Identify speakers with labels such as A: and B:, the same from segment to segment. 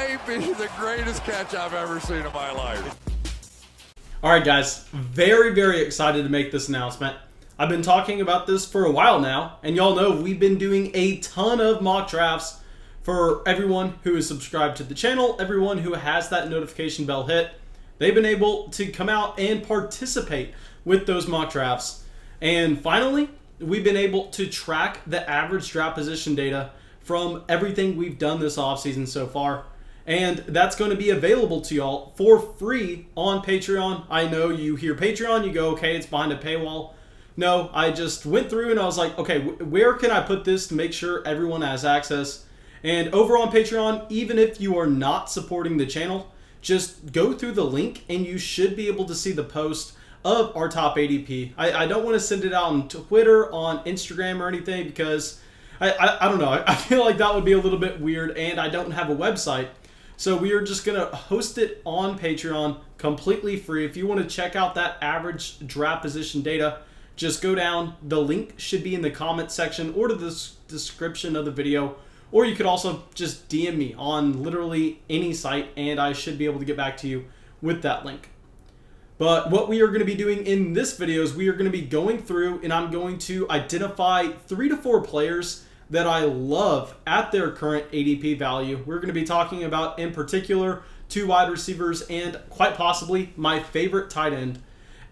A: may be the greatest catch I've ever seen in my life.
B: All right, guys, very, very excited to make this announcement. I've been talking about this for a while now, and y'all know we've been doing a ton of mock drafts for everyone who is subscribed to the channel, everyone who has that notification bell hit. They've been able to come out and participate with those mock drafts. And finally, we've been able to track the average draft position data from everything we've done this offseason so far. And that's going to be available to y'all for free on Patreon. I know you hear Patreon, you go, okay, it's behind a paywall. No, I just went through and I was like, okay, where can I put this to make sure everyone has access? And over on Patreon, even if you are not supporting the channel, just go through the link and you should be able to see the post of our top ADP. I don't want to send it out on Twitter, on Instagram or anything because I don't know. I feel like that would be a little bit weird and I don't have a website. So we are just going to host it on Patreon completely free. If you want to check out that average draft position data, just go down. The link should be in the comment section or to the description of the video. Or you could also just DM me on literally any site and I should be able to get back to you with that link. But what we are going to be doing in this video is we are going to be going through and I'm going to identify 3 to 4 players that I love at their current ADP value. We're going to be talking about, in particular, 2 wide receivers and quite possibly my favorite tight end.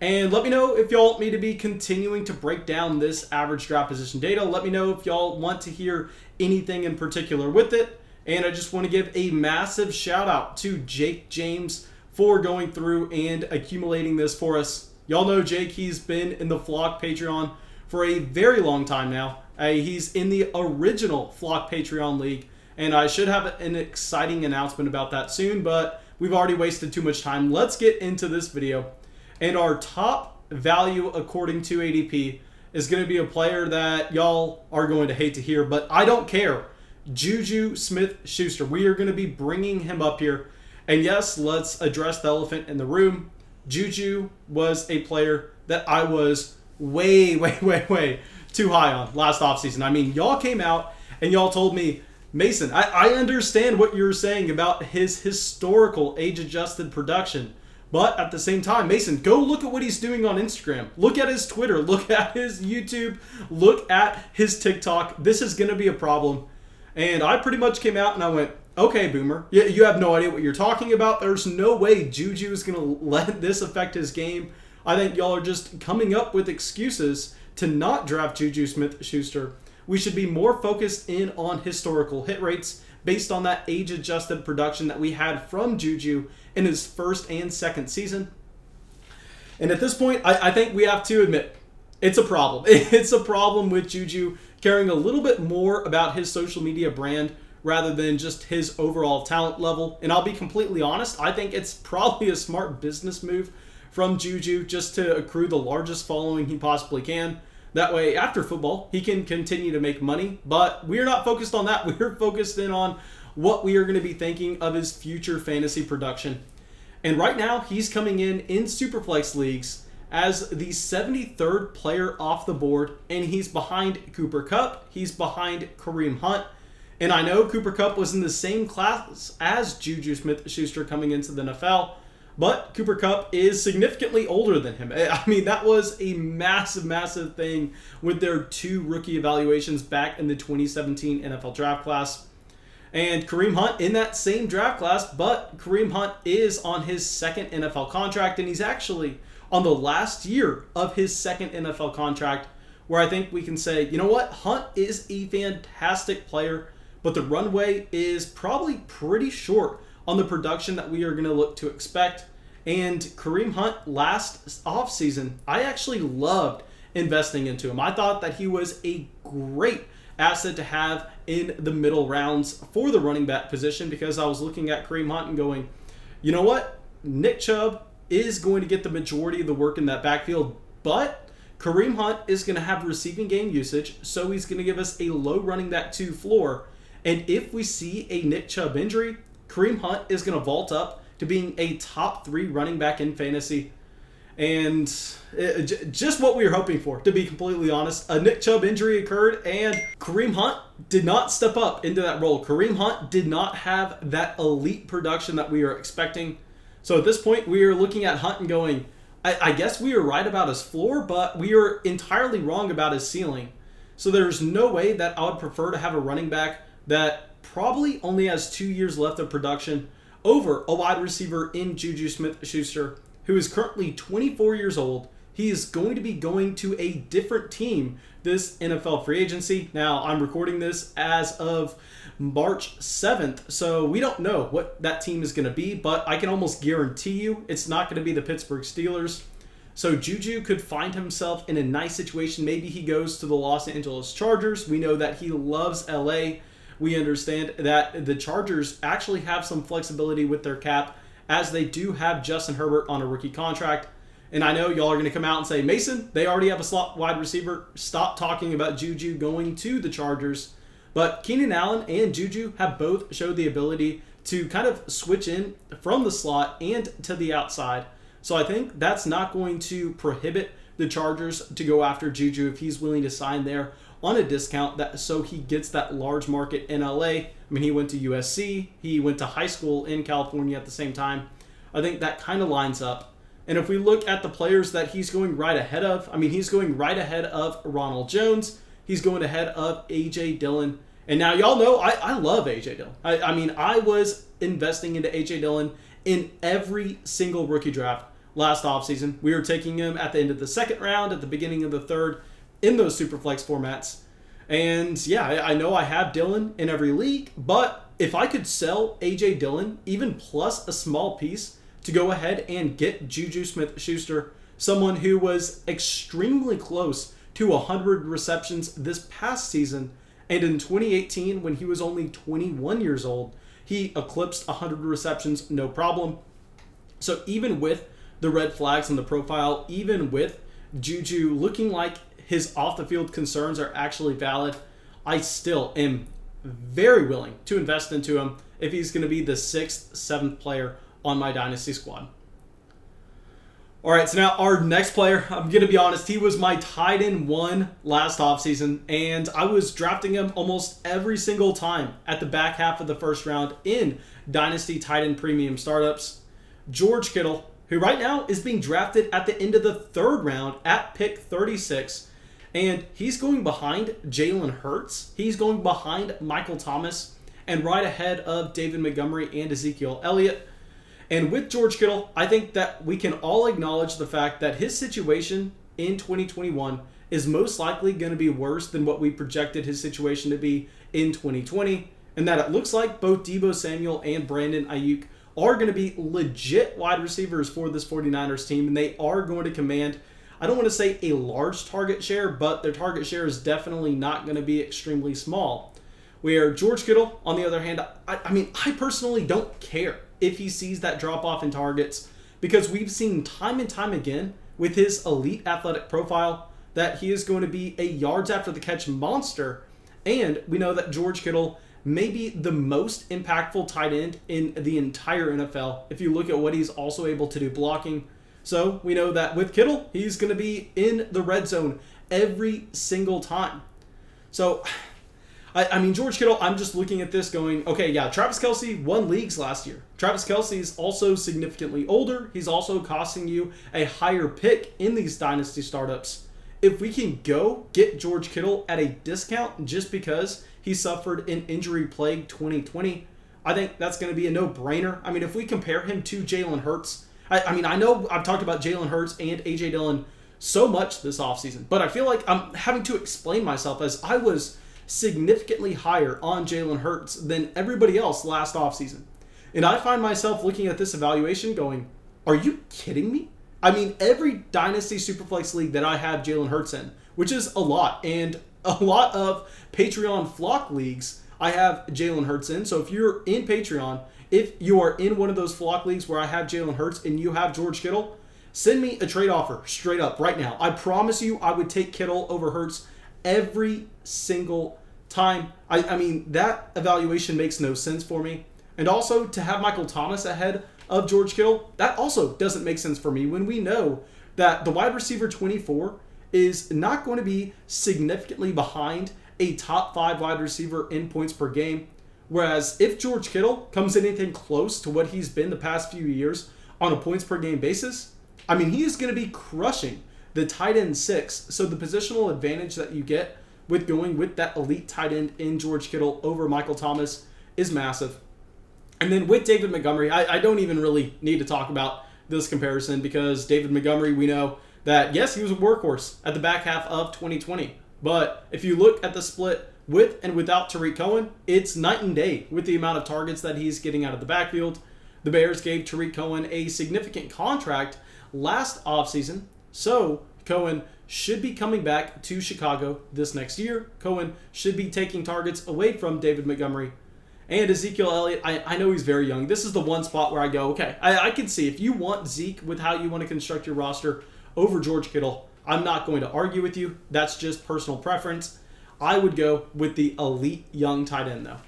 B: And let me know if y'all want me to be continuing to break down this average draft position data. Let me know if y'all want to hear anything in particular with it. And I just want to give a massive shout out to Jake James for going through and accumulating this for us. Y'all know Jake, he's been in the Flock Patreon for a very long time now. He's in the original Flock Patreon League, and I should have an exciting announcement about that soon, but we've already wasted too much time. Let's get into this video. And our top value according to ADP is going to be a player that y'all are going to hate to hear, but I don't care. Juju Smith-Schuster. We are going to be bringing him up here. And yes, let's address the elephant in the room. Juju was a player that I was way too high on last offseason. I mean, y'all came out and y'all told me, Mason, I understand what you're saying about his historical age-adjusted production. But at the same time, Mason, go look at what he's doing on Instagram. Look at his Twitter. Look at his YouTube. Look at his TikTok. This is going to be a problem. And I pretty much came out and I went, okay, Boomer, you have no idea what you're talking about. There's no way Juju is going to let this affect his game. I think y'all are just coming up with excuses to not draft Juju Smith-Schuster. We should be more focused in on historical hit rates based on that age-adjusted production that we had from Juju in his first and second season. And at this point, I think we have to admit, it's a problem. It's a problem with Juju caring a little bit more about his social media brand rather than just his overall talent level. And I'll be completely honest, I think it's probably a smart business move from Juju just to accrue the largest following he possibly can. That way, after football, he can continue to make money. But we're not focused on that. We're focused in on what we are going to be thinking of his future fantasy production. And right now, he's coming in Superflex leagues as the 73rd player off the board. And he's behind Cooper Kupp. He's behind Kareem Hunt. And I know Cooper Kupp was in the same class as Juju Smith-Schuster coming into the NFL. But Cooper Kupp is significantly older than him. I mean, that was a massive thing with their 2 rookie evaluations back in the 2017 NFL draft class. And Kareem Hunt in that same draft class, but Kareem Hunt is on his 2nd NFL contract, and he's actually on the last year of his 2nd NFL contract, where I think we can say, you know what, Hunt is a fantastic player, but the runway is probably pretty short on the production that we are going to look to expect. And Kareem Hunt last offseason, I actually loved investing into him. I thought that he was a great asset to have in the middle rounds for the running back position because I was looking at Kareem Hunt and going, you know what? Nick Chubb is going to get the majority of the work in that backfield, but Kareem Hunt is going to have receiving game usage, so he's going to give us a low running back 2 floor. And if we see a Nick Chubb injury, Kareem Hunt is going to vault up to being a top 3 running back in fantasy. And just what we were hoping for, to be completely honest. A Nick Chubb injury occurred, and Kareem Hunt did not step up into that role. Kareem Hunt did not have that elite production that we were expecting. So at this point, we are looking at Hunt and going, I guess we were right about his floor, but we are entirely wrong about his ceiling. So there's no way that I would prefer to have a running back that probably only has 2 years left of production over a wide receiver in Juju Smith-Schuster, who is currently 24 years old. He is going to be going to a different team this NFL free agency. Now, I'm recording this as of March 7th, so we don't know what that team is going to be, but I can almost guarantee you it's not going to be the Pittsburgh Steelers. So Juju could find himself in a nice situation. Maybe he goes to the Los Angeles Chargers. We know that he loves LA. We understand that the Chargers actually have some flexibility with their cap, as they do have Justin Herbert on a rookie contract. And I know y'all are going to come out and say, Mason, they already have a slot wide receiver. Stop talking about Juju going to the Chargers. But Keenan Allen and Juju have both showed the ability to kind of switch in from the slot and to the outside. So I think that's not going to prohibit the Chargers to go after Juju if he's willing to sign there on a discount, that so he gets that large market in LA. I mean, he went to USC. He went to high school in California at the same time. I think that kind of lines up. And if we look at the players that he's going right ahead of, I mean, he's going right ahead of Ronald Jones. He's going ahead of A.J. Dillon. And now y'all know I love A.J. Dillon. I mean, I was investing into A.J. Dillon in every single rookie draft last offseason. We were taking him at the end of the second round, at the beginning of the third, in those Superflex formats. And yeah, I know I have Dillon in every league, but if I could sell A.J. Dillon, even plus a small piece, to go ahead and get Juju Smith-Schuster, someone who was extremely close to 100 receptions this past season, and in 2018, when he was only 21 years old, he eclipsed 100 receptions, no problem. So even with the red flags on the profile, even with Juju looking like his off-the-field concerns are actually valid, I still am very willing to invest into him if he's going to be the 6th, 7th player on my Dynasty squad. All right, so now our next player, I'm going to be honest, he was my tight end 1 last offseason, and I was drafting him almost every single time at the back half of the first round in Dynasty tight end premium startups. George Kittle, who right now is being drafted at the end of the 3rd round at pick 36, and he's going behind Jalen Hurts. He's going behind Michael Thomas and right ahead of David Montgomery and Ezekiel Elliott. And with George Kittle, I think that we can all acknowledge the fact that his situation in 2021 is most likely going to be worse than what we projected his situation to be in 2020, and that it looks like both Deebo Samuel and Brandon Ayuk are going to be legit wide receivers for this 49ers team, and they are going to command, I don't want to say a large target share, but their target share is definitely not going to be extremely small. Where George Kittle, on the other hand, I personally don't care if he sees that drop-off in targets, because we've seen time and time again with his elite athletic profile that he is going to be a yards after the catch monster, and we know that George Kittle may be the most impactful tight end in the entire NFL if you look at what he's also able to do blocking. So we know that with Kittle, he's going to be in the red zone every single time. So I mean, George Kittle, I'm just looking at this going, okay, yeah, Travis Kelce won leagues last year. Travis Kelce is also significantly older. He's also costing you a higher pick in these dynasty startups. If we can go get George Kittle at a discount just because he suffered an injury-plagued 2020, I think that's going to be a no-brainer. I mean, if we compare him to Jalen Hurts, I mean, I know I've talked about Jalen Hurts and A.J. Dillon so much this offseason, but I feel like I'm having to explain myself, as I was significantly higher on Jalen Hurts than everybody else last offseason. And I find myself looking at this evaluation going, are you kidding me? I mean, every Dynasty Superflex league that I have Jalen Hurts in, which is a lot, and a lot of Patreon flock leagues I have Jalen Hurts in. So if you're in Patreon, if you are in one of those flock leagues where I have Jalen Hurts and you have George Kittle, send me a trade offer straight up right now. I promise you I would take Kittle over Hurts every single time. I mean, that evaluation makes no sense for me. And also, to have Michael Thomas ahead of George Kittle, that also doesn't make sense for me when we know that the wide receiver 24 is not going to be significantly behind a top 5 wide receiver in points per game. Whereas if George Kittle comes anything close to what he's been the past few years on a points per game basis, I mean, he is going to be crushing the tight end 6. So the positional advantage that you get with going with that elite tight end in George Kittle over Michael Thomas is massive. And then with David Montgomery, I don't even really need to talk about this comparison because David Montgomery, we know that, yes, he was a workhorse at the back half of 2020. But if you look at the split with and without Tariq Cohen, it's night and day with the amount of targets that he's getting out of the backfield. The Bears gave Tariq Cohen a significant contract last offseason, so Cohen should be coming back to Chicago this next year. Cohen should be taking targets away from David Montgomery. And Ezekiel Elliott, I know he's very young. This is the one spot where I go, okay, I can see if you want Zeke with how you want to construct your roster over George Kittle, I'm not going to argue with you. That's just personal preference. I would go with the elite young tight end, though.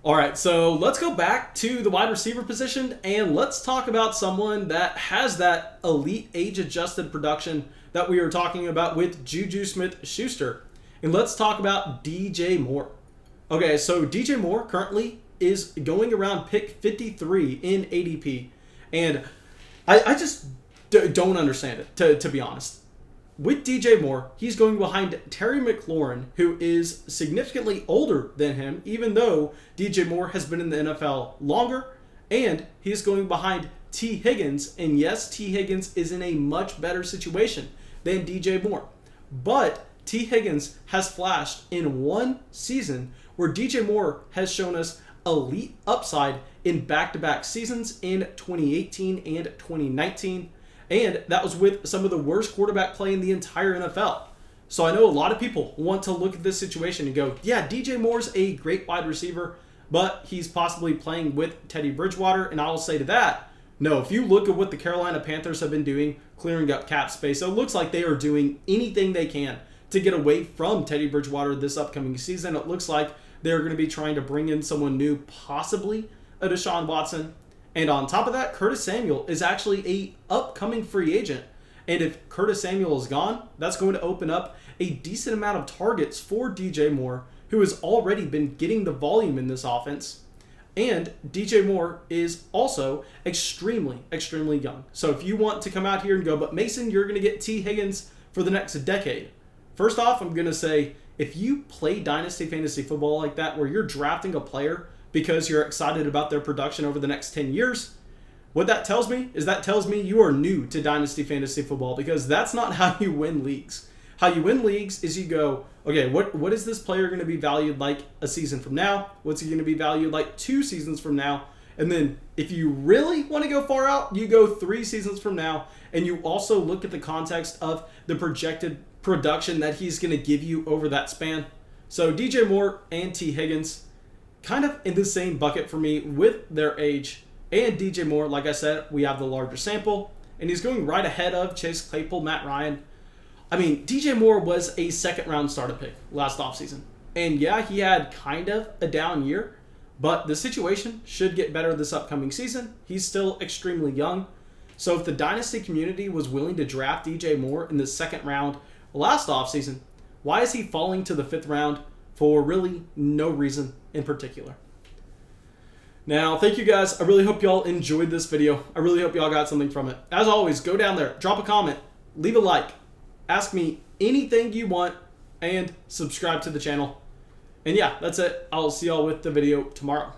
B: All right, so let's go back to the wide receiver position, and let's talk about someone that has that elite age-adjusted production that we were talking about with Juju Smith-Schuster. And let's talk about DJ Moore. Okay, so DJ Moore currently is going around pick 53 in ADP, and I just don't understand it, to be honest. With DJ Moore, he's going behind Terry McLaurin, who is significantly older than him, even though DJ Moore has been in the NFL longer, and he's going behind T Higgins, and yes, T Higgins is in a much better situation than DJ Moore. But T Higgins has flashed in one season where DJ Moore has shown us elite upside in back-to-back seasons in 2018 and 2019. And that was with some of the worst quarterback play in the entire NFL. So I know a lot of people want to look at this situation and go, yeah, DJ Moore's a great wide receiver, but he's possibly playing with Teddy Bridgewater. And I will say to that, no, if you look at what the Carolina Panthers have been doing, clearing up cap space, so it looks like they are doing anything they can to get away from Teddy Bridgewater this upcoming season. It looks like they're going to be trying to bring in someone new, possibly a Deshaun Watson. And on top of that, Curtis Samuel is actually a upcoming free agent. And if Curtis Samuel is gone, that's going to open up a decent amount of targets for DJ Moore, who has already been getting the volume in this offense. And DJ Moore is also extremely, extremely young. So if you want to come out here and go, but Mason, you're going to get T Higgins for the next decade. First off, I'm going to say, if you play Dynasty Fantasy Football like that, where you're drafting a player because you're excited about their production over the next 10 years, what that tells me is that tells me you are new to Dynasty Fantasy Football, because that's not how you win leagues. How you win leagues is you go, okay, what is this player going to be valued like a season from now? What's he going to be valued like 2 seasons from now? And then if you really want to go far out, you go 3 seasons from now, and you also look at the context of the projected production that he's going to give you over that span. So DJ Moore and T Higgins, kind of in the same bucket for me with their age. And DJ Moore, like I said, we have the larger sample, and he's going right ahead of Chase Claypool, Matt Ryan. I mean, DJ Moore was a second-round starter pick last offseason. And yeah, he had kind of a down year, but the situation should get better this upcoming season. He's still extremely young. So if the Dynasty community was willing to draft DJ Moore in the second round last offseason, why is he falling to the 5th round for really no reason in particular? Now, thank you guys. I really hope y'all enjoyed this video. I really hope y'all got something from it. As always, go down there, drop a comment, leave a like, ask me anything you want, and subscribe to the channel. And yeah, that's it. I'll see y'all with the video tomorrow.